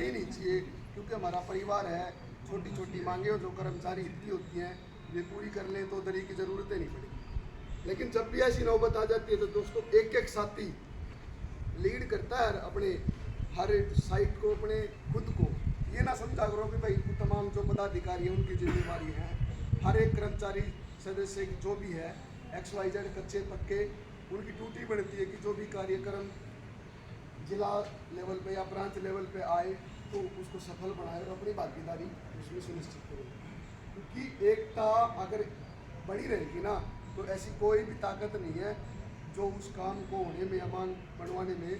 ही नहीं चाहिए, क्योंकि हमारा परिवार है। छोटी छोटी मांगे जो कर्मचारी इतनी होती हैं वे पूरी कर लें तो उधर की ज़रूरतें नहीं पड़ेगी। लेकिन जब भी ऐसी नौबत आ जाती है तो दोस्तों एक एक साथी लीड करता है अपने हर साइट को, अपने खुद को। ये ना समझा करो कि भाई तमाम जो पदाधिकारी हैं उनकी जिम्मेवारी है। हर एक कर्मचारी सदस्य जो भी है XYZ कच्चे पक्के उनकी ड्यूटी बनती है कि जो भी कार्यक्रम जिला लेवल पे या ब्रांच लेवल पे आए तो उसको सफल बनाए और अपनी भागीदारी उसमें सुनिश्चित करें। क्योंकि एकता अगर बड़ी रहेगी ना तो ऐसी कोई भी ताकत नहीं है जो उस काम को होने में या मांग बनवाने में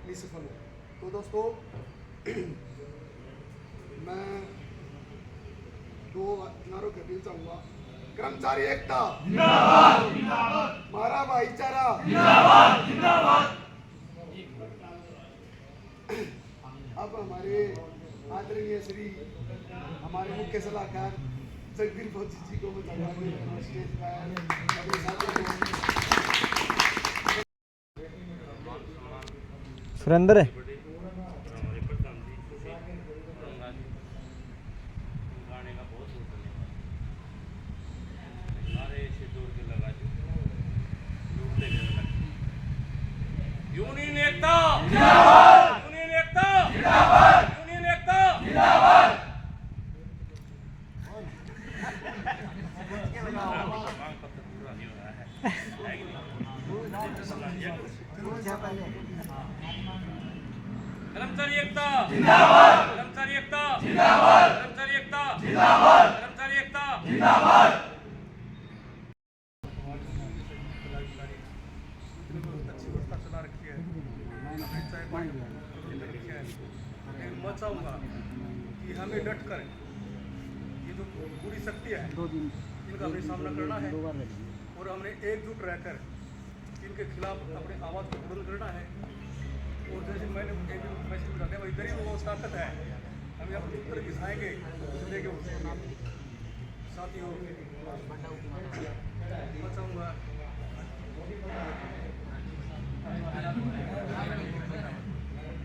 निसफल हो। तो दोस्तों मैं दो नारों के बीच चाहूँगा। कर्मचारी एकता जिंदाबाद, हमारा भाईचारा जिंदाबाद, जिंदाबाद। अब हमारे आदरणीय श्री हमारे मुख्य सलाहकार जगबीर फौजी जी को स्टेज पर सुरेंद्र है यूनियन एकता जिंदाबाद, यूनियन एकता जिंदाबाद, यूनियन एकता जिंदाबाद। कर्मचारी एकता जिंदाबाद, कर्मचारी एकता जिंदाबाद, कर्मचारी एकता जिंदाबाद, कर्मचारी एकता जिंदाबाद। मैं चाहूँगा कि हमें डट कर ये जो पूरी शक्ति है इनका हमें सामना करना है और हमने एकजुट रहकर इनके खिलाफ अपने आवाज़ को बुलंद करना है। और जैसे मैंने मैसेज बताया वही गरीब वो ताकत है, हमें अपने उत्तर दिखाएंगे साथियों। मैं चाहूँगा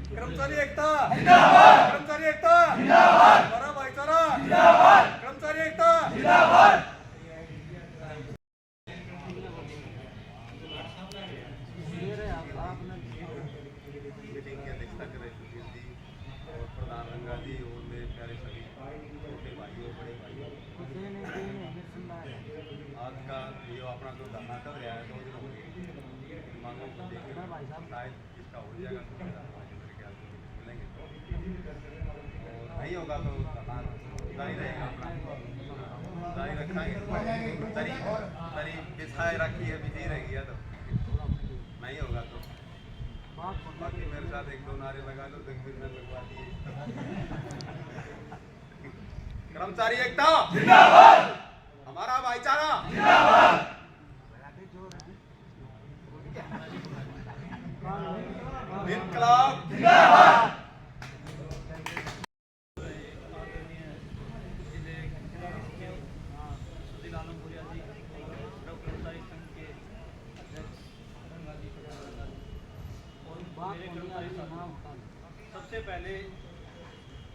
कर्मचारी एकता जिंदाबाद, कर्मचारी एकता जिंदाबाद, हमारा भाईचारा जिंदाबाद, कर्मचारी एकता जिंदाबाद। मीटिंग की अध्यक्षता कर रहे सुशील जी और प्रधान रंगा जी और मेरे प्यारे सभी छोटे भाइयों बड़े भाइयों, आज का ये अपना जो धरना कर रहा है 2 दिनों की मांगों को देखकर शायद इसका हो जाएगा मिलेंगे और नहीं होगा तो धरना जारी रहेगा, अपना जारी रखेंगे। तरी बिछाए रखी है बिजी रहेगी तो नहीं होगा तो बाकी मेरे साथ 1-2 नारे लगा लो, तकबीर में लगवा दिए। कर्मचारी एकता जिंदाबाद, हमारा भाईचारा जिंदाबाद, इनकलाब जिंदाबाद। सबसे पहले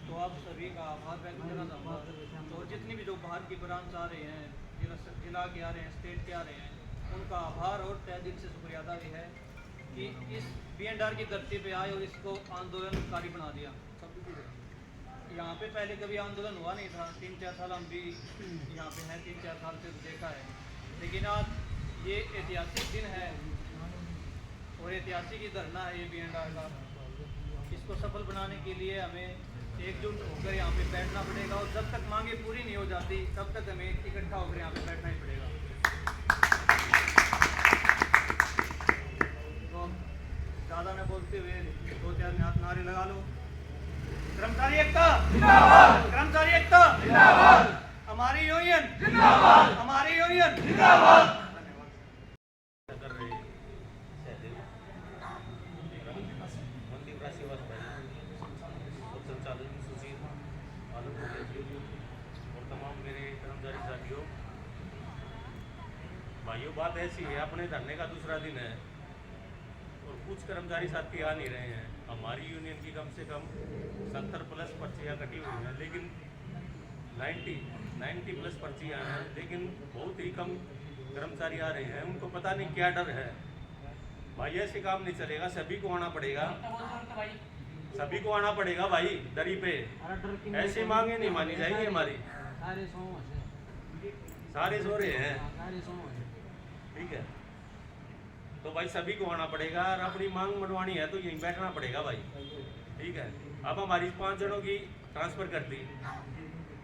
तो आप सभी का आभार व्यक्त करना चाहूँगा और जितनी भी जो बाहर की ब्रांच आ रहे हैं, जिला के आ रहे हैं, स्टेट के आ रहे हैं, उनका आभार और तहे दिल से शुक्रिया अदा भी है कि इस BNR की धरती पे आए और इसको आंदोलनकारी बना दिया। यहाँ पे पहले कभी आंदोलन हुआ नहीं था, 3-4 साल हम भी यहाँ पे हैं, 3-4 साल से देखा है। लेकिन आज ये ऐतिहासिक दिन है और ऐतिहासिक ही धरना है ये BNR का। इसको सफल बनाने के लिए हमें एकजुट होकर यहाँ पे बैठना पड़ेगा और जब तक मांगे पूरी नहीं हो जाती तब तक हमें इकट्ठा होकर यहाँ पे बैठना ही पड़ेगा। तो ज़्यादा न बोलते हुए 2-4 नारे लगा लो। कर्मचारी एकता जिंदाबाद, कर्मचारी एकता जिंदाबाद, हमारी यूनियन जिंदाबाद, हमारी यूनियन जिंदाबाद। और तमाम मेरे कर्मचारी साथियों भाइयों, बात ऐसी है, अपने धरने का दूसरा दिन है और कुछ कर्मचारी साथी आ नहीं रहे हैं। हमारी यूनियन की कम से कम 70 प्लस पर्चियाँ कटी हुई हैं, लेकिन 90 प्लस पर्चियाँ हैं, लेकिन बहुत ही कम कर्मचारी आ रहे हैं। उनको पता नहीं क्या डर है। भाई ऐसे काम नहीं चलेगा, सभी को आना पड़ेगा, सभी को आना पड़ेगा भाई दरी पे। ऐसी मांगे नहीं मानी जाएगी हमारी। सारे सो रहे हैं, ठीक है। तो भाई सभी को आना पड़ेगा और अपनी मांग मनवानी है तो यहीं बैठना पड़ेगा भाई, ठीक है। अब हमारी 5 जनों की ट्रांसफ़र कर दी,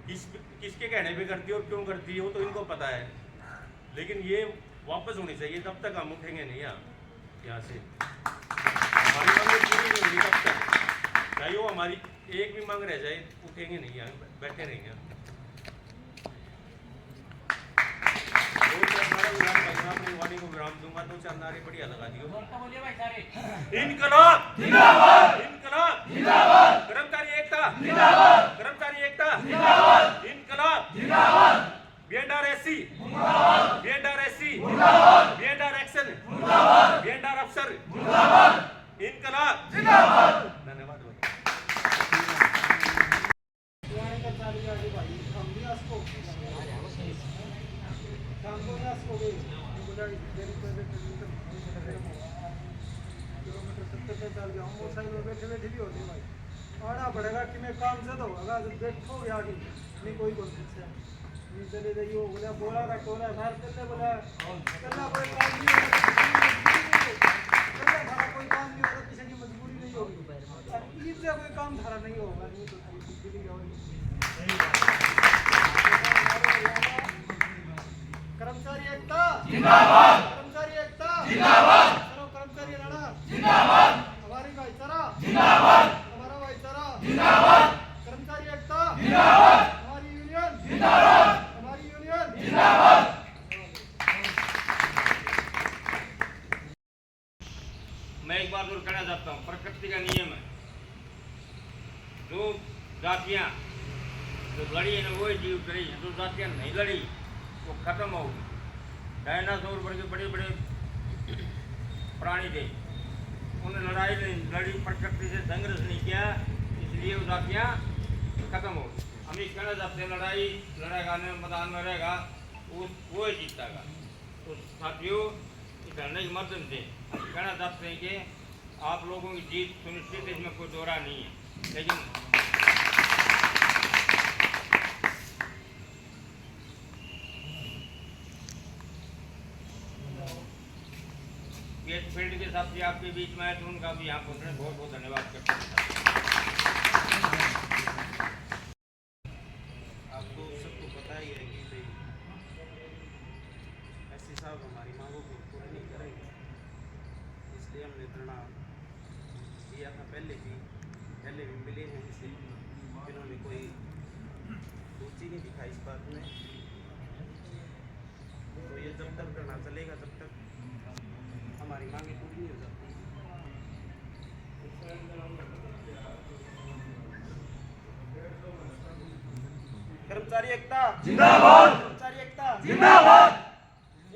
किसके कहने पे करती है और क्यों करती है वो तो इनको पता है, लेकिन ये वापस होनी चाहिए। तब तक हम उठेंगे नहीं यहाँ से। हमारी मांग पूरी नहीं होगी तब तक, चाहे वो हमारी एक भी मांग रह जाए, उठेंगे नहीं, यहाँ बैठे रहेंगे। अपनी वाणी को विराम दूंगा, 2-4 नारे बढ़िया लगा दियो। इनकलाब जिंदाबाद, इनकलाब जिंदाबाद, कर्मचारी एकता जिंदाबाद, कर्मचारी एकता जिंदाबाद, इनकलाब जिंदाबाद, बीएनआरएससी जिंदाबाद, बीएनआरएससी जिंदाबाद, बीएनआर एक्शन जिंदाबाद, बीएनआर अफसर जिंदाबाद, इनकलाब जिंदाबाद। धन्यवाद। बैठे भी होते भाई आना पड़ेगा कि मैं काम से तो अगर देखो आगे नहीं कोई कोशिश है नहीं चले जाइए वो बोला बोला का टोला बाहर चलने बोला चलना कोई काम नहीं चलना धारा कोई काम नहीं होगा, किसी की मजबूरी नहीं होगी, ईद से कोई काम धारा नहीं होगा। नहीं तो कर्मचारी एकता जिंदाबाद, कर्मचारी एकता जिंदाबाद, कर्मचारी लड़ा जिंदाबाद, हमारी भाईचारा जिंदाबाद, हमारा भाईचारा जिंदाबाद, कर्मचारी एकता जिंदाबाद, हमारी यूनियन जिंदाबाद, हमारी यूनियन जिंदाबाद। मैं एक बात और कहना चाहता हूँ, प्रकृति का नियम है, जो जातियाँ जो लड़ी है ना वही जीव रही, जो जातियाँ नहीं लड़ी वो खत्म होगी। डायनासोर वर्ग बड़े बड़े प्राणी थे, उन्हें लड़ाई नहीं लड़ी, प्रकृति से संघर्ष नहीं किया, इसलिए वो जातियाँ खत्म हो। हम ये कहना चाहते हैं, लड़ाई लड़ेगा न मैदान में रहेगा वो ही जीतेगा। तो साथियों, इस धरने के माध्यम से हम कहना चाहते हैं कि आप लोगों की जीत सुनिश्चित है, इसमें कोई दोहरा नहीं है, लेकिन इस फील्ड के साथी आपके बीच में आए तो उनका भी यहाँ पहुँचने बहुत बहुत धन्यवाद करते हैं। आपको सबको पता ही है कि भाई ऐसे साहब हमारी मांगों को पूरी नहीं करेंगे, इसलिए हमने धरना दिया था। पहले भी मिले हैं जिसे जिन्होंने कोई रुचि नहीं दिखाई इस बात में। तो ये जब तक धरना चलेगा तब तक हमारी मांगे पूरी नहीं हो जाती। कर्मचारी एकता जिंदाबाद, कर्मचारी एकता जिंदाबाद,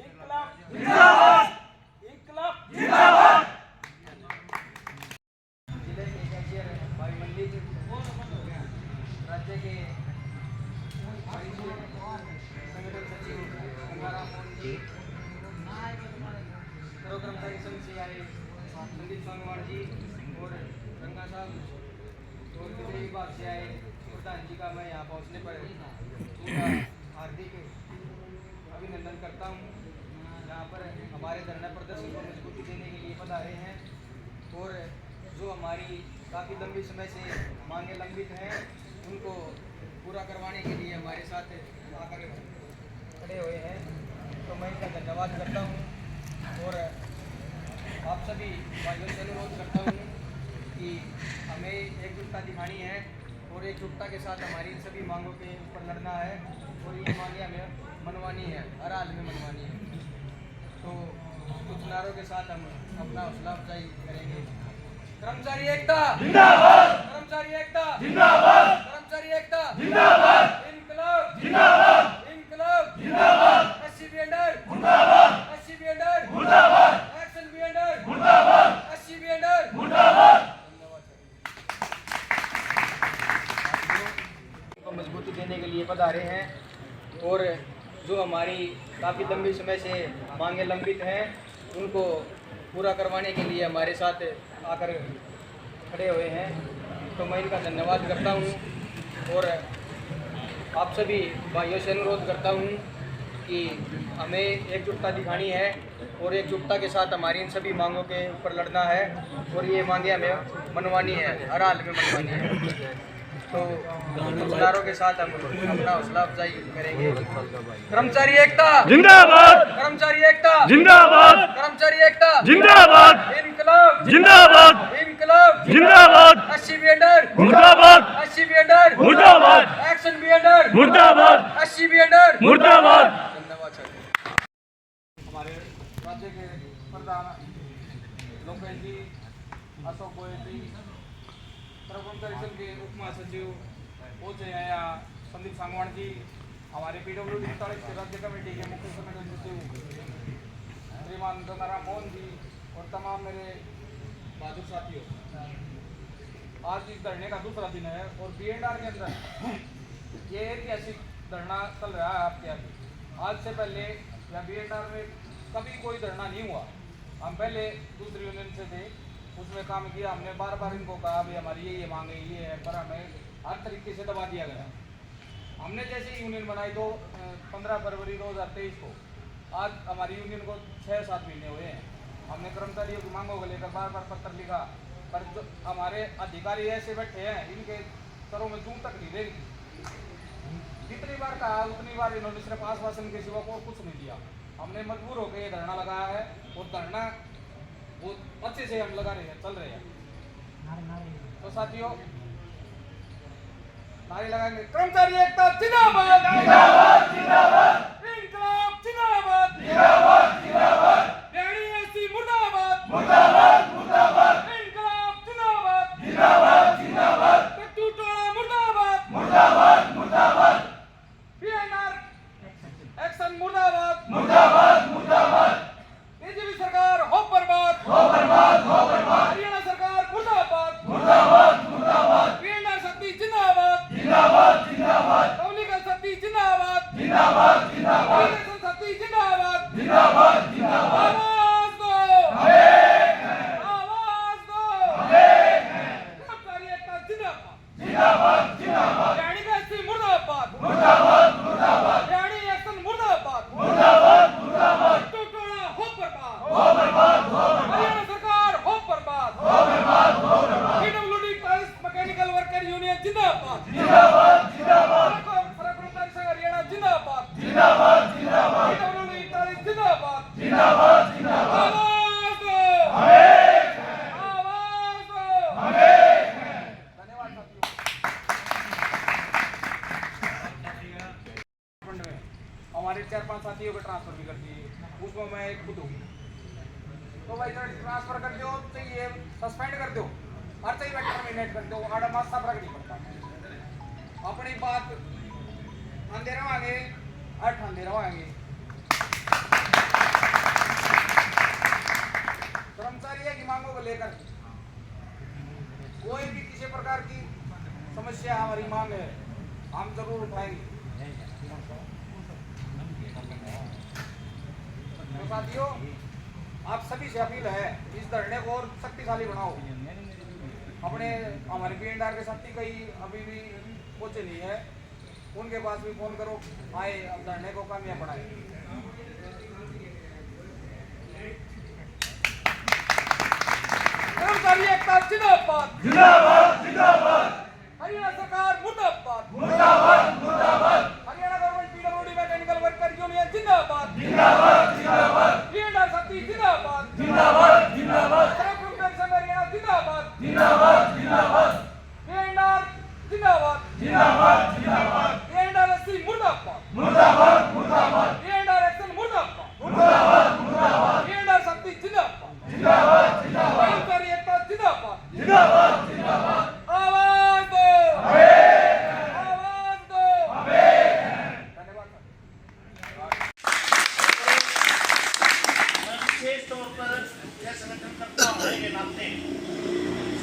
इनकलाब जिंदाबाद, इनकलाब जिंदाबाद। जिले के कैशियर भाई मल्लिक, राज्य के संगठन सचिव गंगाराम मोहन जी, कर्मचारी संघ से आए संदीप सांगवान जी और रंगा साहब और विधि विभाग से आए प्रधान जी का मैं यहाँ पहुँचने पर उनका हार्दिक अभिनंदन करता हूँ। यहाँ पर हमारे धरना प्रदर्शन को मजबूती देने के लिए पधारे हैं और जो हमारी काफ़ी लंबी समय से मांगे लंबित हैं उनको पूरा करवाने के लिए हमारे साथ आकर खड़े हुए हैं, तो मैं इनका धन्यवाद करता हूँ और आप सभी भाइयों से अनुरोध करता हूँ कि हमें एकजुटता दिखानी है और एकजुटता के साथ हमारी इन सभी मांगों के ऊपर लड़ना है और ये मांगे हमें मनवानी है, हर हाल में मनवानी है। तो कुछ नारों के साथ हम अपना हौसला अफजाई करेंगे। कर्मचारी एकता जिंदाबाद, कर्मचारी एकता जिंदाबाद, कर्मचारी एकता जिंदाबाद, इनकलाब जिंदाबाद, इनकलाब जिंदाबाद, एससीबीएनआर मुर्दाबाद, एससीबीएनआर मुर्दाबाद, एक्शन बीएनआर मुर्दाबाद, एससीबीएनआर मुर्दाबाद। धन्यवाद। ये पधारे हैं और जो हमारी काफ़ी लंबी समय से मांगे लंबित हैं उनको पूरा करवाने के लिए हमारे साथ आकर खड़े हुए हैं, तो मैं इनका धन्यवाद करता हूँ और आप सभी भाइयों से अनुरोध करता हूँ कि हमें एकजुटता दिखानी है और एकजुटता के साथ हमारी इन सभी मांगों के ऊपर लड़ना है और ये मांगे हमें मनवानी है, हर हाल में मनवानी है। तो हौसलारों के साथ हम अपना हौसला अफजाई करेंगे। कर्मचारी एकता जिंदाबाद, कर्मचारी एकता जिंदाबाद, कर्मचारी एकता जिंदाबाद, इनकलाब जिंदाबाद, इनकलाब जिंदाबाद, अस्सी बी अंडर मुर्दाबाद, अस्सी बी अंडर मुर्दाबाद, एक्शन बी अंडर मुर्दाबाद, अस्सी बी अंडर मुर्दाबाद। धन्यवाद सर। हमारे राज्य के प्रधान लोकेश जी, अशोक गोयल जी, कर्मचारी संघ के उप महासचिव पहुंचे हैं यहाँ, संदीप सांगवान जी, हमारे PWD 47 के राज्य कमेटी के मुख्य संगठन सचिव श्रीमान गंगाराम मोहन जी और तमाम मेरे बहादुर साथियों, आज इस धरने का दूसरा दिन है और BNR के अंदर ये ऐतिहासिक धरना चल रहा है आपके आगे। आज से पहले या BNR में कभी कोई धरना नहीं हुआ। हम पहले दूसरी यूनियन से थे, उसमें काम किया, हमने बार बार इनको कहा भाई हमारी ये मांगे ये है, पर हमें हर तरीके से दबा दिया गया। हमने जैसे ही यूनियन बनाई तो 15 फरवरी 2023 को, आज हमारी यूनियन को 6-7 महीने हुए हैं। हमने कर्मचारियों की मांगों को लेकर बार बार पत्र लिखा, पर जो हमारे अधिकारी ऐसे बैठे हैं इनके सरों में जूं तक नहीं देंगे। जितनी बार कहा उतनी बार इन्होंने सिर्फ आश्वासन के सिवा को कुछ नहीं दिया। हमने मजबूर होकर ये धरना लगाया है और धरना बहुत अच्छे से हम लगा रहे हैं, चल रहे हैं। तो साथियों नारे लगाएंगे, कर्मचारी एकता जिंदाबाद, जिंदाबाद, जिंदाबाद, इनकलाब जिंदाबाद, जिंदाबाद, जिंदाबाद, BNSC मुर्दाबाद, मुर्दाबाद, मुर्दाबाद, इनकलाब जिंदाबाद, जिंदाबाद, जिंदाबाद, कट्टू टोला मुर्दाबाद, मुर्दाबाद, मुर्दाबाद, BNR एक्शन मुर्दाबाद, मुर्दाबाद, मुर्दाबाद, बीजेपी सरकार हो बर्बाद, हो बर्बाद, हो बर्बाद, हरियाणा सरकार मुर्दाबाद, मुर्दाबाद, मुर्दाबाद, BNR शक्ति जिंदाबाद, जिंदाबाद, जिंदाबाद, पब्लिक शक्ति जिंदाबाद, जिंदाबाद, जिंदाबाद, इलेक्शन शक्ति जिंदाबाद, जिंदाबाद, जिंदाबाद, आवाज दो, आवाज दो, कर्मचारी एकता जिंदाबाद, जिंदाबाद, जिंदाबाद, BNSC मुर्दाबाद, मुर्दाबाद, मुर्दाबाद, BNR एक्शन मुर्दाबाद, मुर्दाबाद, मुर्दाबाद, टोटोला हो बर्बाद, हो बर्बाद, हो बर्बाद, हरियाणा सरकार हो बर्बाद, हो बर्बाद, हो बर्बाद, PWD मैकेनिकल वर्कर यूनियन जिंदाबाद, जिंदाबाद, जिंदाबाद, कर्मचारी संघ हरियाणा जिंदाबाद, जिंदाबाद, जिंदाबाद, PWD जिंदाबाद, जिंदाबाद, जिंदाबाद, आवाज दो, आवाज दो। धन्यवाद साथियों। हमारे 4-5 साथियों को ट्रांसफर भी कर दिए, उसमें मैं एक खुद हूँ। तो भाई ट्रांसफर कर दो, चाहिए सस्पेंड कर दो, हर चाहिए टर्मिनेट कर दो, आड़ा मास सब रख नहीं पड़ता। अपनी बात आंदे रहोगे, 8 आंदे रहोगे। कर्मचारियों की मांगों को लेकर कोई भी किसी प्रकार की समस्या हमारी मांग है, हम जरूर उठाएंगे। तो साथियों आप सभी से अपील है, इस धरने को और शक्तिशाली बनाओ। अपने हमारे BNR के साथी कई अभी भी पहुंचे नहीं है, उनके पास भी फोन करो, आए अब धरने को कामयाब बनाए। कर्मचारी एकता जिंदाबाद, जिंदाबाद, जिंदाबाद, हरियाणा सरकार मुर्दाबाद, मुर्दाबाद, मुर्दाबाद, Haryana government PWD mechanical worker union जिंदाबाद, जिंदाबाद, जिंदाबाद, BNR शक्ति जिंदाबाद, जिंदाबाद, जिंदाबाद, कर्मचारी संघ हरियाणा जिंदाबाद, जिंदाबाद, जिंदाबाद, BNR जिंदाबाद, जिंदाबाद, जिंदाबाद, BNSC मुर्दाबाद, मुर्दाबाद, मुर्दाबाद, BNR एक्शन मुर्दाबाद, मुर्दाबाद, मुर्दाबाद, BNR शक्ति जिंदाबाद, जिंदाबाद, जिंदाबाद, कर्मचारी एकता जिंदाबाद, जिंदाबाद, जिंदाबाद, आवाज दो, आवाज दो। धन्यवाद। विशेष तौर पर यह संगठन करता होने के नाते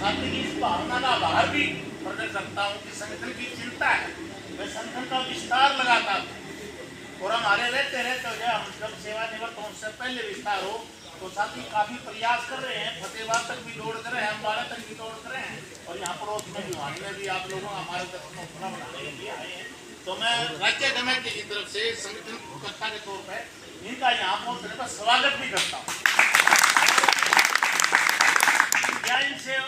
साथ ही इस भावना का आभार भी प्रकट करता हूँ कि संगठन की चिंता है मैं संगठन का विस्तार लगाता था और हमारे रहते रहते हम जब सेवानिवृत्त होने से पहले विस्तार हो तो साथी काफी प्रयास कर रहे हैं, फतेहाबाद तक भी दौड़ कर रहे हैं, अम्बाड़ा तक भी दौड़ कर रहे हैं और यहाँ पड़ोस में भिवानी में भी आप लोगों हमारे दर्शनों बनाने के लिए आए हैं। तो मैं राज्य कमेटी की तरफ से संगठन कर्ता के तौर पर इनका यहाँ पहुँचने पर स्वागत भी करता हूँ। क्या इनसे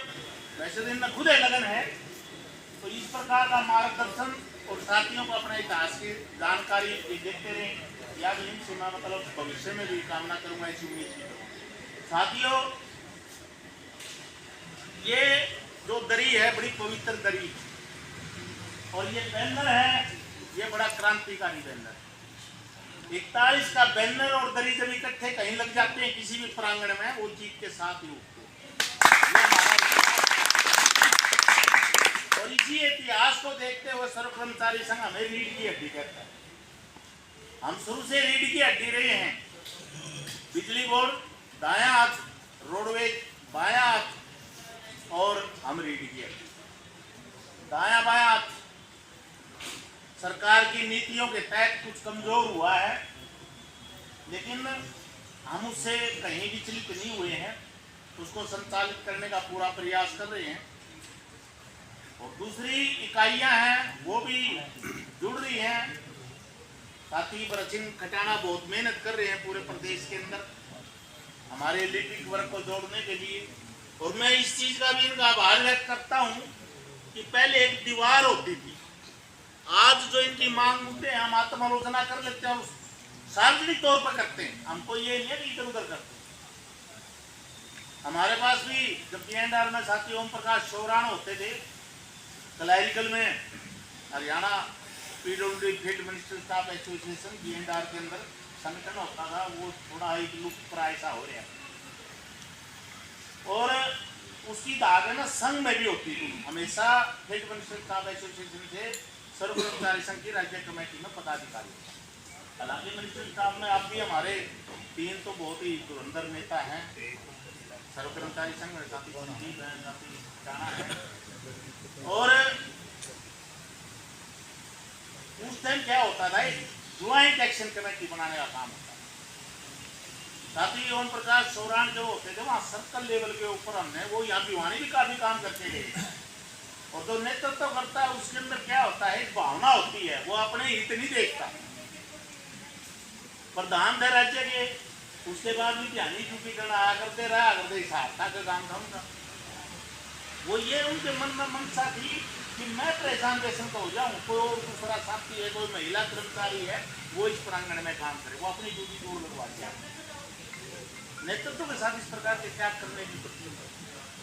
वैसे दिन में खुद लगन है तो इस प्रकार का मार्गदर्शन और साथियों को अपने इतिहास की जानकारी देते रहें या भी इनसे मैं मतलब भविष्य में भी कामना करूंगा, ऐसी उम्मीद की। साथियों, ये जो दरी है बड़ी पवित्र दरी और ये बैनर है, ये बड़ा क्रांतिकारी बैनर। 41 का बैनर और दरी जब इकट्ठे कहीं लग जाते हैं किसी भी प्रांगण में, वो जीत के साथ ही उठते और इसी इतिहास को देखते हुए सर्व कर्मचारी संघ हमें रीढ़ की हड्डी कहता है। हम शुरू से रीढ़ की हड्डी रहे हैं। बिजली बोर्ड दायां हाथ, रोडवेज बायां हाथ और हम रीढ़ की हड्डी दायां बायां हाथ। सरकार की नीतियों के तहत कुछ कमजोर हुआ है लेकिन हम उससे कहीं विचलित नहीं हुए हैं, उसको संचालित करने का पूरा प्रयास कर रहे हैं। और दूसरी इकाइयां हैं वो भी जुड़ रही हैं। साथी बरसिंह खटाना बहुत मेहनत कर रहे हैं पूरे प्रदेश के अंदर हमारे लिपिक वर्ग को जोड़ने के लिए। और मैं इस चीज का भी इनका आभार व्यक्त करता हूं कि पहले एक दीवार होती थी, आज जो इनकी मांग मुद्दे हैं हम आत्मालोचना कर लेते हैं और सार्वजनिक तौर पर करते हैं। हमको ये नहीं है कि इधर उधर करते। हमारे पास भी जब GNR में साथी ओम प्रकाश चौरान होते थे, क्लैरिकल में Haryana PWD field minister staff association GNR के अंदर संगठन होता था, वो थोड़ा एक लुप्त प्राय सा हो रहा है। और उसकी धाग है ना संघ में भी होती थी। हमेशा फील्ड मिनिस्टर स्टाफ एसोसिएशन से सर्व कर्मचारी संघ की राज्य कमेटी में पदाधिकारी। हालांकि मिनिस्टर स्टाफ में आप भी हमारे 3 तो बहुत ही धुरंधर नेता हैं सर्व कर्मचारी संघ में, साथी संदीप है, साथी जाना है। और उस टाइम क्या होता था, ज्वाइंट एक्शन कमेटी बनाने का काम होता था। साथी ओम प्रकाश चौरान जो होते थे वहाँ सर्कल लेवल के ऊपर हमने वो यहाँ भिवानी भी काफी काम करते गए। और जो नेतृत्व करता है उसके अंदर क्या होता है, एक भावना होती है, वो अपने हित नहीं देखता। प्रधान थे राज्य के, उसके बाद भी ध्यान चुपी करना आया करते रहा करते सहायता का काम था उनका। वो ये उनके मन में मनसा थी कि मैं परेशान पेशेंट हो जाऊं, कोई और दूसरा साथी है, कोई महिला कर्मचारी है, वो इस प्रांगण में काम करे, वो अपनी ड्यूटी दूर लगवा दिया। नेतृत्व के साथ इस प्रकार के त्याग करने की प्रक्रिया।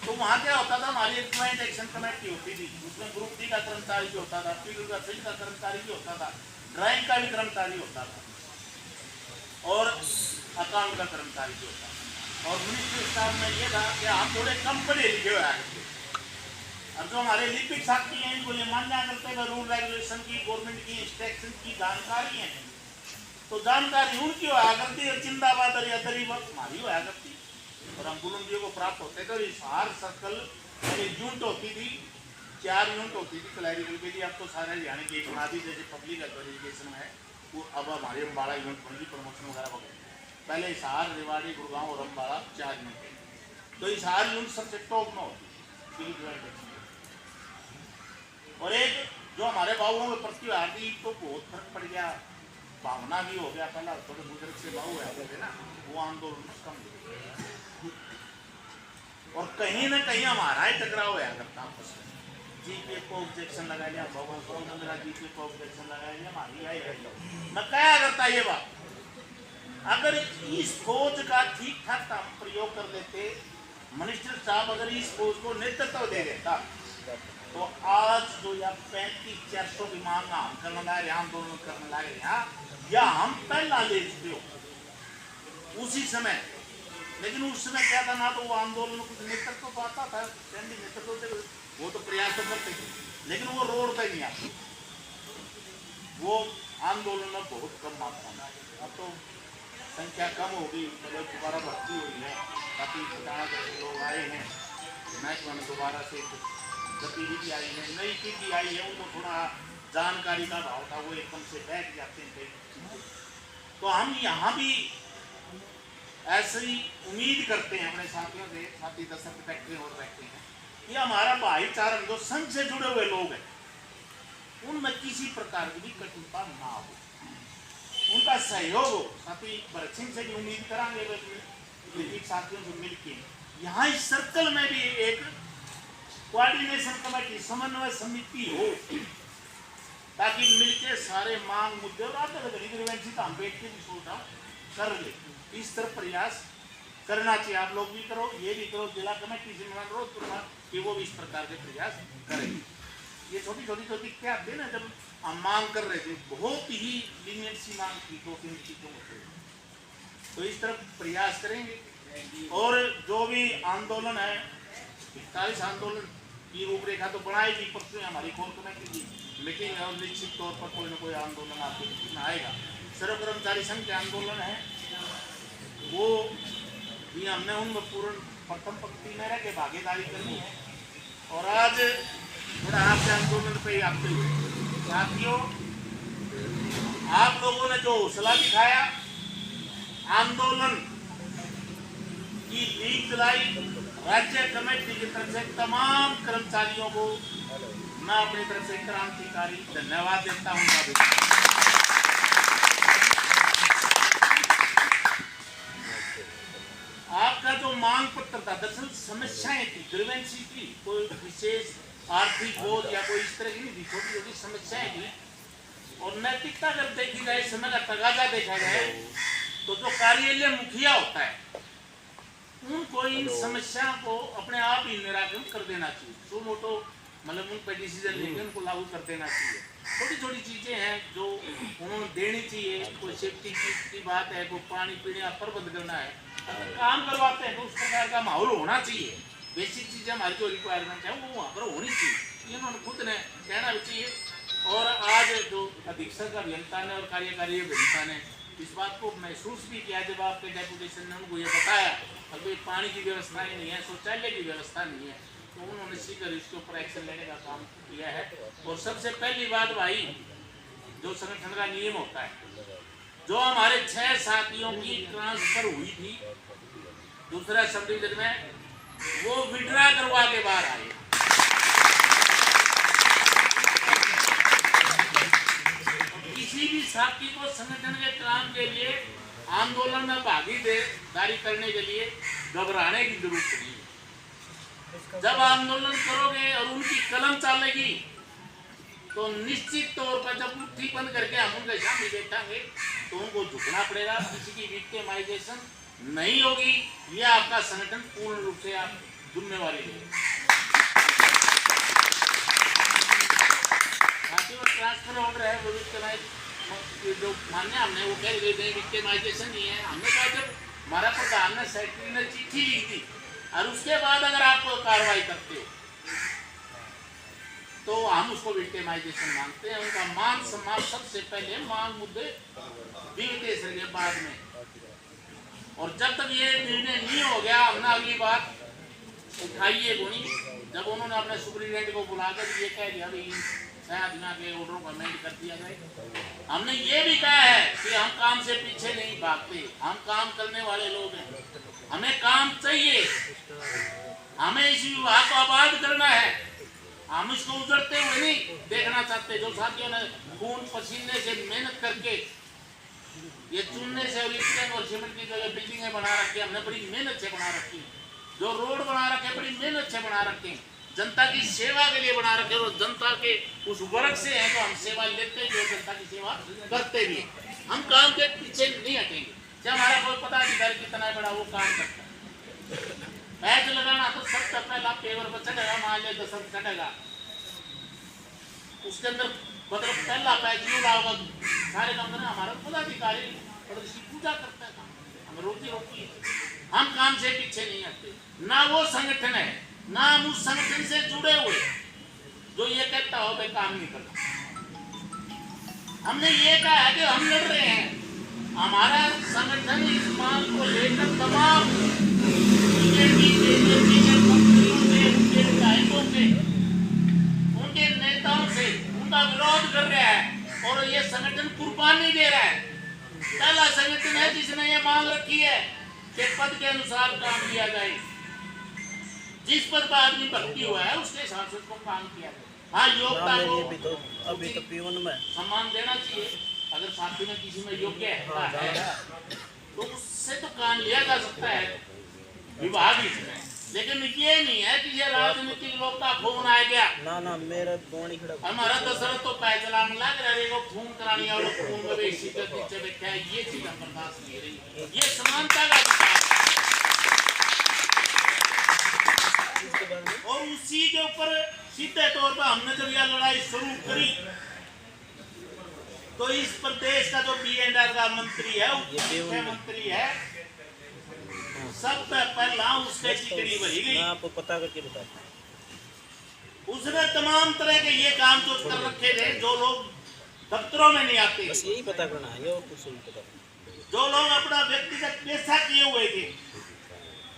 तो वहाँ क्या होता था, हमारी एक ज्वाइंट एक्शन कमेटी होती थी, उसमें ग्रुप डी का कर्मचारी भी होता था, फील्ड का कर्मचारी भी होता था, ड्राइंग का भी कर्मचारी होता था और अकाउंट का कर्मचारी भी होता था। और मिनिस्ट्री स्टाफ में ये था कि हम थोड़े कम पढ़े लिखे हुए आए थे। अब जो हमारे लिपिक साथी हैं इनको ये मान्य करते हैं रूल रेगुलेशन की, गवर्नमेंट की इंस्ट्रक्शन की जानकारी है, तो जानकारी उनकी होया करती है, चिंताबाद दरी वक्त हमारी होया करती। और हम बुलंदियों को प्राप्त होते थे। इस हर सर्कल यूनिट होती थी, 4 यूनिट होती थी क्लैरिकल के लिए। अब तो सारे हरियाणा की एक बना दी, जैसे पब्लिक एजुकेशन है वो अब हमारे अम्बाड़ा यूनिट बन गई, प्रमोशन वगैरह वगैरह। पहले हिसार, रेवाड़ी, गुड़गांव और अम्बाड़ा 4 यूनिट। तो हिसार यूनिट सबसे टॉप में होती। और एक जो हमारे बाबुओं में प्रतिभा थी तो बहुत फर्क पड़ गया, भावना भी हो गया। पहला थोड़े बुजुर्ग से बाबू आते थे ना, वो आंदोलन कम हो। और कहीं ना कहीं हमारा ही टकराव होया करता आपस में। GPF को ऑब्जेक्शन लगा लिया, GPF को ऑब्जेक्शन लगा लिया, हमारी आई है। मैं क्या करता ये बात, अगर इस फौज का ठीक ठाक हम प्रयोग कर लेते, मिनिस्टर साहब अगर इस फौज को नेतृत्व दे देता, तो आज जो या 3500 की मांग हम करने लगे, आंदोलन करने लगे यहाँ, या हम पहला ले चुके हो उसी समय। लेकिन उस समय क्या था ना, तो वो आंदोलन कुछ नेतृत्व तो आता था, नेतृत्व से वो तो प्रयास तो करते थे, लेकिन वो रोड पे नहीं आते, वो आंदोलन में बहुत कम मात्रा में। अब तो संख्या कम होगी, मतलब दोबारा भर्ती हुई है, काफ़ी घटाना जैसे लोग आए हैं, महकमा में दोबारा से गतिविधि आई है, नई पीढ़ी आई है, उनको थोड़ा जानकारी का अभाव था, वो एकदम से बैठ जाते हैं कई। तो हम यहाँ भी ऐसी उम्मीद करते हैं अपने साथियों से, साथी दशरथ बैठे और बैठे हैं, कि हमारा भाईचारा जो संघ से जुड़े हुए लोग हैं उनमें किसी प्रकार की भी कटुता ना हो, उनका सहयोग हो। साथी भरत सिंह से भी उम्मीद करांगे एक साथियों से मिलके यहाँ इस सर्कल में भी एक कोऑर्डिनेशन कमेटी, समन्वय समिति हो, ताकि मिलके सारे मांग मुद्दे और आप ग्रीवेंसी तो हम बैठ के भी सोच कर ले। इस तरफ प्रयास करना चाहिए, आप लोग भी करो, ये भी करो, जिला कमेटी से अनुरोध करूँगा कि वो भी इस प्रकार के प्रयास करें। ये छोटी छोटी क्या थे ना, जब हम मांग कर रहे थे बहुत ही लीनियंट सी मांग थी 2-3 चीजों में, तो इस तरफ प्रयास करेंगे। और जो भी आंदोलन है 41 आंदोलन की रूपरेखा तो बनाएगी, परसों हमारी कोर कमेटी की मीटिंग है और निश्चित तौर पर कोई ना कोई आंदोलन आपके बीच में आएगा। सर्व कर्मचारी संघ के आंदोलन है वो भी हमने उनमें पूर्ण प्रथम पंक्ति में रह के भागीदारी करनी है। और आज थोड़ा आपके आंदोलन पे ही आते हुए साथियों, आप लोगों ने जो हौसला दिखाया, आंदोलन की लीड चलाई, राज्य कमेटी की तरफ से तमाम कर्मचारियों को मैं अपनी तरफ से क्रांतिकारी धन्यवाद देता हूँ। आपका जो मांग पत्र था, दरअसल समस्याएं थी, ग्रीवेंसी थी, कोई विशेष आर्थिक बोझ या कोई इस तरह की नहीं थी, छोटी छोटी समस्याएं थी। और नैतिकता अगर देखी जाए, समय का तगाजा देखा जाए, तो जो कार्यालय मुखिया होता है उनको इन समस्याओं को अपने आप ही निराकरण कर देना चाहिए, सो मोटो मतलब उन पर डिसीजन लेकर उनको लागू कर देना चाहिए। छोटी छोटी चीजें हैं जो उन्होंने देनी चाहिए, कोई सेफ्टी की बात है, कोई पानी पीने का प्रबंध करना है, काम करवाते हैं तो उस प्रकार का माहौल होना चाहिए। बेसिक चीजें हमारी जो रिक्वायरमेंट है वो वहाँ पर होनी चाहिए, इन्होंने खुद ने कहना भी चाहिए। और आज जो अधीक्षक अभियंता ने और कार्यकारी अभियंता ने इस बात को महसूस भी किया जब आपके डेपुटेशन ने उनको ये बताया, अभी पानी की व्यवस्था ही नहीं है, शौचालय की व्यवस्था नहीं है, तो उन्होंने शीघ्र इसके ऊपर एक्शन लेने का काम किया है। और सबसे पहली बात भाई, जो संगठन का नियम होता है, जो हमारे 6 साथियों की ट्रांसफर हुई थी दूसरा सब डिवीजन में, वो विड्रा करवा के बाहर आए। किसी भी साथी को संगठन के काम के लिए आंदोलन में भागीदारी करने के लिए घबराने की जरूरत नहीं है। जब आंदोलन करोगे और उनकी कलम चलेगी तो निश्चित तौर पर जब मुट्ठी बंद करके हम उनके सामने बैठेंगे तो उनको झुकना पड़ेगा, किसी की विक्टिमाइजेशन नहीं होगी। यह आपका संगठन पूर्ण रूप से आप जिम्मेवारी लेंगे। ट्रांसफर ऑर्डर है वो जो मान्य हमने वो कह रहे थे विक्टिमाइजेशन नहीं है। हमने कहा जब हमारा प्रधान ने सेक्रेटरी ने चिट्ठी लिखी थी और उसके बाद अगर आप कार्रवाई करते हो तो हम उसको विक्टिमाइजेशन मानते हैं। उनका मान सम्मान सबसे पहले, मांग मुद्दे दिखते सके बाद में। और जब तक ये निर्णय नहीं हो गया, हमने अगली बात उठाई है गोनी, जब उन्होंने अपने सुप्रीडेंट को बुलाकर ये कह दिया भाई दुनिया के ऑर्डरों को अमेंड कर दिया जाए। हमने ये भी कहा है कि हम काम से पीछे नहीं भागते, हम काम करने वाले लोग हैं, हमें काम चाहिए, हमें इस विभाग को आबाद करना है, हम इसको उजड़ते हुए नहीं देखना चाहते। जो साथियों ने खून पसीने से मेहनत करके ये चुनने से और सीमेंट की जगह बिल्डिंगें बना रखी, हमने बड़ी मेहनत से बना रखी, जो रोड बना रखे बड़ी मेहनत से बना रखे, जनता की सेवा के लिए बना रखे, और जनता के उस वर्ग से है तो हम सेवा लेते भी और जनता की सेवा करते भी। हम काम के पीछे नहीं हटेंगे। जब हमारा कोई पदाधिकारी कितना बड़ा वो काम करता है, पैच लगाना तो सबसे पहला पेपर पर चढ़ेगा, मान लिया 10 चढ़ेगा, उसके अंदर मतलब पहला पैच यूँ होगा, सारे काम करना हमारा पदाधिकारी प्रदर्शी पूजा करता है, हम रोटी रोटी है। हम काम से पीछे नहीं हटते, ना वो संगठन है ना हम उस संगठन से जुड़े हुए जो ये कहता हो भाई काम नहीं करना। हमने ये कहा है कि हम लड़ रहे हैं, हमारा संगठन इस मांग को लेकर तमाम उनके विधायकों से, उनके नेताओं से, उनका विरोध कर रहा है और ये संगठन कुर्बानी दे रहा है। पहला संगठन है जिसने ये मांग रखी है कि पद के अनुसार काम किया जाए, जिस पद पर आदमी भर्ती हुआ है उसके सांसद को काम किया जाए। हाँ, योग्यता को अभी तो पीवन में सम्मान देना चाहिए। अगर साथी में किसी में योग्य है तो उससे तो काम लिया जा सकता है विभाग इसमें, लेकिन ये नहीं है कि ये राजनीतिक लोग का फोन आ गया ना मेरा गोणी खड़ा हमारा दशरथ तो पैदला में लग रहा है, फोन करानी और फोन में बेसी कर पीछे बैठा है, ये चीज हम बर्दाश्त नहीं रही। ये समानता का अधिकार और उसी के ऊपर सीधे तौर पर हमने जब यह लड़ाई शुरू करी तो इस प्रदेश का जो B&R का मंत्री है, मुख्यमंत्री है, सबसे पहला उसके टिकड़ी भरी गई। आपको पता करके बता, उसने तमाम तरह के ये काम जो कर रखे थे, जो लोग दफ्तरों में नहीं आते, बस यही पता करना है, और कुछ नहीं पता, जो लोग अपना व्यक्तिगत पेशा किए हुए थे,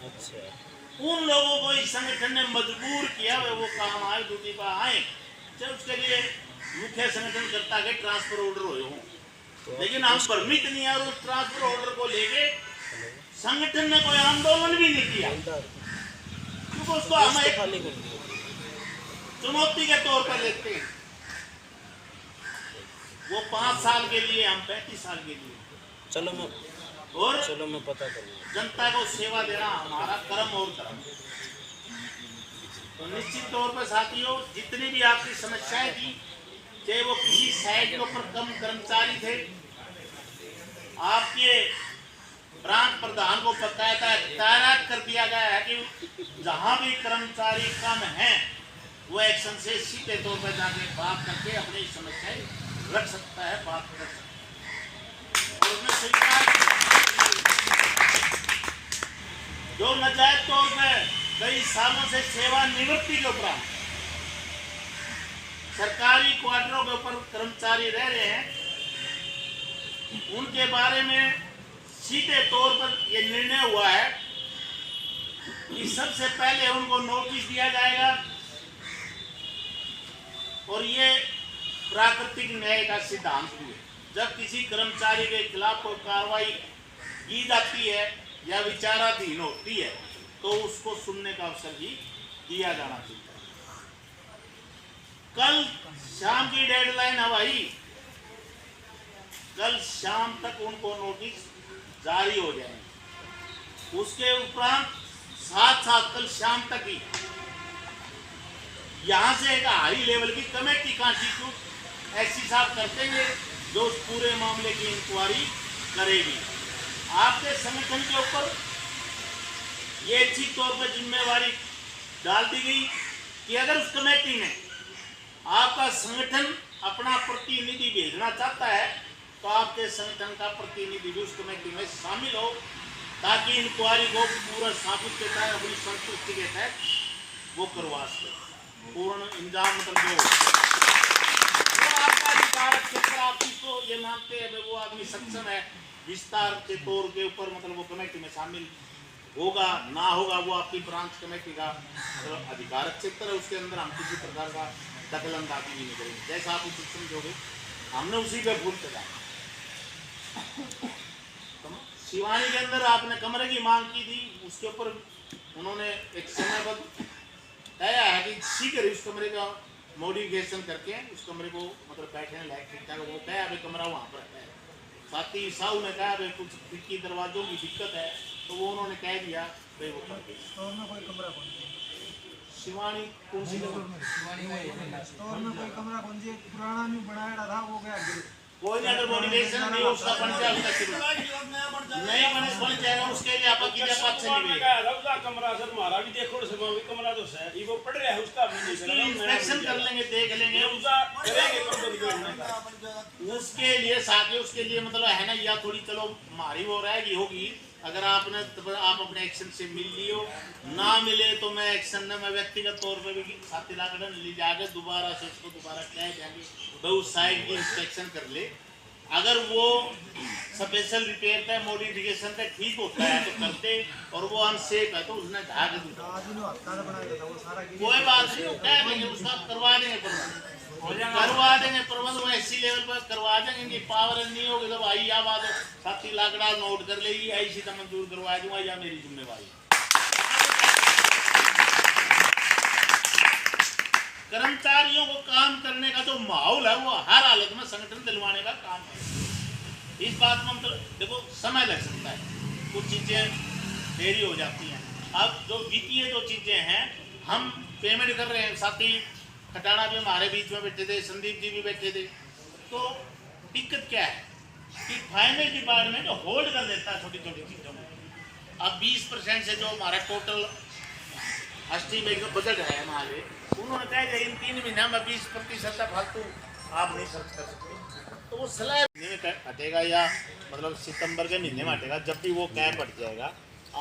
अच्छा उन लोगों को इस संगठन ने मजबूर किया वो काम आए, ड्यूटी पर आए, चाहे उसके लिए मुख्य संगठन करता के ट्रांसफर ऑर्डर हुए हों, लेकिन हम परमिट नहीं है और उस ट्रांसफर ऑर्डर को लेके संगठन ने कोई आंदोलन भी नहीं किया, क्योंकि उसको हम एक चुनौती के तौर पर देखते हैं। वो 5 साल के लिए, हम 35 साल के लिए, चलो मैं पता करूंगा। जनता को सेवा देना हमारा कर्म और धर्म। तो निश्चित तौर पर साथियों, जितनी भी आपकी समस्याएं थी, चाहे वो किसी साइड के ऊपर कम कर्मचारी थे, आपके प्रांत प्रधान को बकायदा तैनात कर दिया गया है कि जहां भी कर्मचारी कम हैं वो एक्शन से सीधे तौर पर जाके बात करके अपनी समस्याएं रख सकता है, बात कर सकता है। और उसने स्वीकार जो नाजायज तौर पर कई सालों से सेवानिवृत्ति के उपरांत सरकारी क्वार्टरों के ऊपर कर्मचारी रह रहे हैं, उनके बारे में सीधे तौर पर यह निर्णय हुआ है कि सबसे पहले उनको नोटिस दिया जाएगा और ये प्राकृतिक न्याय का सिद्धांत भी है। जब किसी कर्मचारी के खिलाफ कोई कार्रवाई की जाती है या विचाराधीन होती है तो उसको सुनने का अवसर भी दिया जाना चाहिए। कल शाम की डेडलाइन है भाई, कल शाम तक उनको नोटिस जारी हो जाएंगे। उसके उपरांत साथ कल शाम तक ही यहाँ से एक हाई लेवल की कमेटी कॉन्स्टिट्यूट एससी साहब कर देंगे जो उस पूरे मामले की इंक्वायरी करेगी। आपके संगठन के ऊपर ये अच्छी तौर पर जिम्मेवारी डाल दी गई कि अगर उस कमेटी में आपका संगठन अपना प्रतिनिधि भेजना चाहता है तो आपके संगठन का प्रतिनिधि भी उस कमेटी में शामिल हो, ताकि इंक्वायरी को पूरा साबित के तहत अपनी संतुष्टि के तहत वो करवा सके। पूर्ण इंजाम मतलब जो आपका अधिकार क्षेत्र, आप जिसको ये मानते हैं वो आदमी सक्षम है विस्तार के तौर के ऊपर, मतलब वो कमेटी में शामिल होगा ना होगा वो आपकी ब्रांच कमेटी का मतलब अधिकार क्षेत्र है, उसके अंदर हम किसी प्रकार का दखल अंदाजी भी नहीं करेंगे। जैसा आप उचित समझोगे हमने उसी पे भूल चला। शिवानी के अंदर आपने कमरे की मांग की थी, उसके ऊपर उन्होंने एक समयबद्ध तय है कि शीघ्र इस कमरे का मॉडिफिकेशन करके उस कमरे को मतलब बैठने लायक ठीक ठाक वो कहा अभी कमरा वहाँ पर है। साथ ही साहू ने कहा भाई कुछ खिड़की दरवाजों की दिक्कत है तो वो उन्होंने कह दिया भाई वो कर दी। शिवानी कौन सी स्टोर में कोई कमरा कौन सी पुराना नहीं बनाया था वो गया कोई नहीं, अगर मोटिवेशन नहीं उसका बन जाए उसका शुरू नहीं बन जाएगा उसके लिए आप की बात चली गई रब्जा कमरा सर हमारा भी देखो सर भी कमरा तो है ये वो पड़ रहा है उसका भी नहीं इंस्पेक्शन कर लेंगे, देख लेंगे उसका करेंगे कम उसके लिए साथ ही उसके लिए मतलब है ना, या थोड़ी चलो हमारी वो रहेगी होगी अगर आपने आप अपने एक्शन से मिल लियो, ना मिले तो मैं एक्शन में मैं व्यक्तिगत तौर पे भी साथी लाकर ले जाकर दोबारा से उसको दोबारा कह जाएंगे भाई उस साइड की इंस्पेक्शन कर ले। अगर वो स्पेशल रिपेयर का मॉडिफिकेशन का ठीक होता है तो करते और वो अनसेफ है तो उसने ढाक दिया, कोई बात नहीं कह देंगे उसका करवा देंगे, करवा करवा देंगे प्रबंध, वो ऐसी लेवल पर करवा देंगे कि पावर नहीं होगी तो भाई या बात साथी लाकड़ा नोट कर लेगी, ऐसी तो मंजूर करवा दूंगा, या मेरी जिम्मेवारी। कर्मचारियों को काम करने का जो माहौल है वो हर हालत में संगठन दिलवाने का काम है। इस बात में मतलब देखो समय लग सकता है, कुछ चीजें देरी हो जाती हैं। अब जो वित्तीय जो चीजें हैं हम पेमेंट कर रहे हैं, साथी खटाना भी हमारे बीच में बैठे थे, संदीप जी भी बैठे थे, तो दिक्कत क्या है कि फाइनेंस डिपार्टमेंट होल्ड कर देता है छोटी छोटी चीजों में। अब 20% से जो हमारा टोटल एस्टीमेट बजट है हमारे, उन्होंने कहा कि इन 3 महीने में 20% फालतू आप नहीं खर्च कर सकते, तो वो सलाह में हटेगा या मतलब सितंबर के महीने में हटेगा। जब भी वो कैप हट जाएगा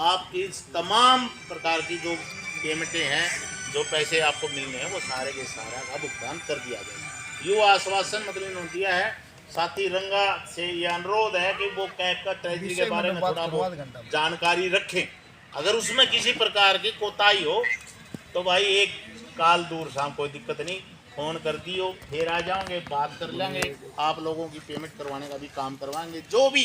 आपकी तमाम प्रकार की जो पेमेंटें हैं, जो पैसे आपको मिलने हैं, वो सारे के सारा का भुगतान कर दिया जाएगा। ये आश्वासन मतलब इन्होंने दिया है। साथ ही रंगा से ये अनुरोध है कि वो कैप का ट्रेजरी के बारे में थोड़ा बहुत जानकारी रखें। अगर उसमें किसी प्रकार की कोताही हो तो भाई एक काल दूर शाम कोई दिक्कत नहीं, फ़ोन कर दियो, फिर आ जाओगे, बात कर लेंगे, आप लोगों की पेमेंट करवाने का भी काम करवाएंगे। जो भी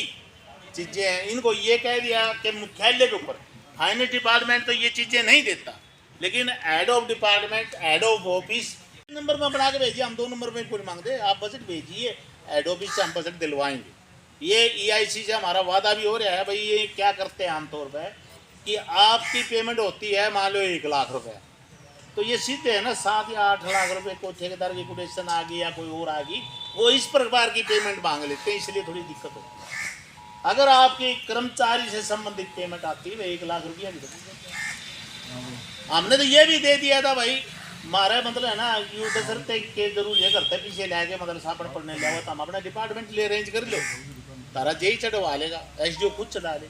चीज़ें हैं इनको ये कह दिया कि मुख्यालय के ऊपर, फाइनेंस डिपार्टमेंट तो ये चीज़ें नहीं देता, लेकिन head of department, head of office number में बना के भेजिए। हम 2 नंबर में कोई मांगते, आप बजट भेजिए, हेड ऑफिस से हम बजट दिलवाएंगे। ये EIC से हमारा वादा भी हो रहा है। भाई ये क्या करते हैं आमतौर पर कि आपकी पेमेंट होती है मान लो 1 लाख रुपए, तो ये सीधे है ना 7 या 8 लाख रुपए कोई ठेकेदार की कोटेशन आ गई या कोई और आ गई, वो इस प्रकार की पेमेंट मांग लेते हैं, इसलिए थोड़ी दिक्कत होती है। अगर आपकी कर्मचारी से संबंधित पेमेंट आती है 1 लाख रुपया की, हमने तो ये भी दे दिया था भाई, हमारा मतलब है ना युद्ध करते के जरूर ये करते पीछे लेके मतलब सापड़ पढ़ने लिया तो हम अपना डिपार्टमेंट ले अरेंज कर लो, तारा जेई चढ़वा लेगा, SDO खुद चढ़ा ले।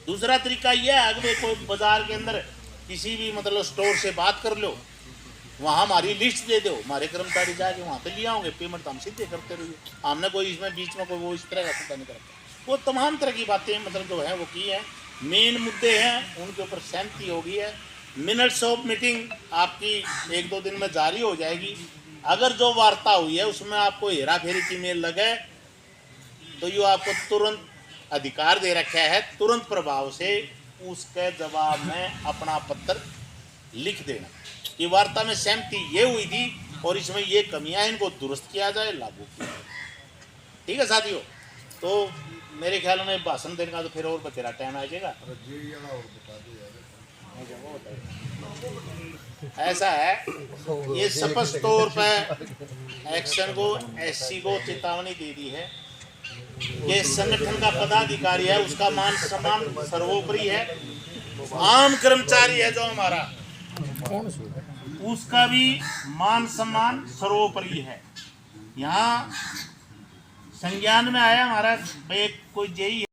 दूसरा तरीका यह है कि कोई बाजार के अंदर किसी भी मतलब स्टोर से बात कर लो, वहाँ हमारी लिस्ट दे दो, हमारे कर्मचारी जाके वहाँ पे ले आओगे, पेमेंट तो हम सीधे करते रहिए। हमने कोई इसमें बीच में कोई वो इस तरह का पता नहीं करता। वो तमाम तरह की बातें मतलब जो है वो की है, मेन मुद्दे हैं उनके ऊपर सहमति होगी है। मिनट्स ऑफ मीटिंग आपकी 1-2 दिन में जारी हो जाएगी। अगर जो वार्ता हुई है उसमें आपको हेरा फेरी की मेल लगे तो ये आपको तुरंत अधिकार दे रखा है, तुरंत प्रभाव से उसके जवाब में अपना पत्र लिख देना कि वार्ता में सहमति ये हुई थी और इसमें ये कमियां हैं, इनको दुरुस्त किया जाए, लागू किया जाए। ठीक है साथियों, तो मेरे ख्याल में भाषण देने का तो फिर और बतेरा टाइम आ जाएगा। ऐसा है, ये स्पष्ट तौर पर एक्शन को SC को चेतावनी दे दी है कि संगठन का पदाधिकारी है उसका मान सम्मान सर्वोपरि है, आम कर्मचारी है जो हमारा उसका भी मान सम्मान सर्वोपरि है। यहाँ संज्ञान में आया हमारा एक कोई जेई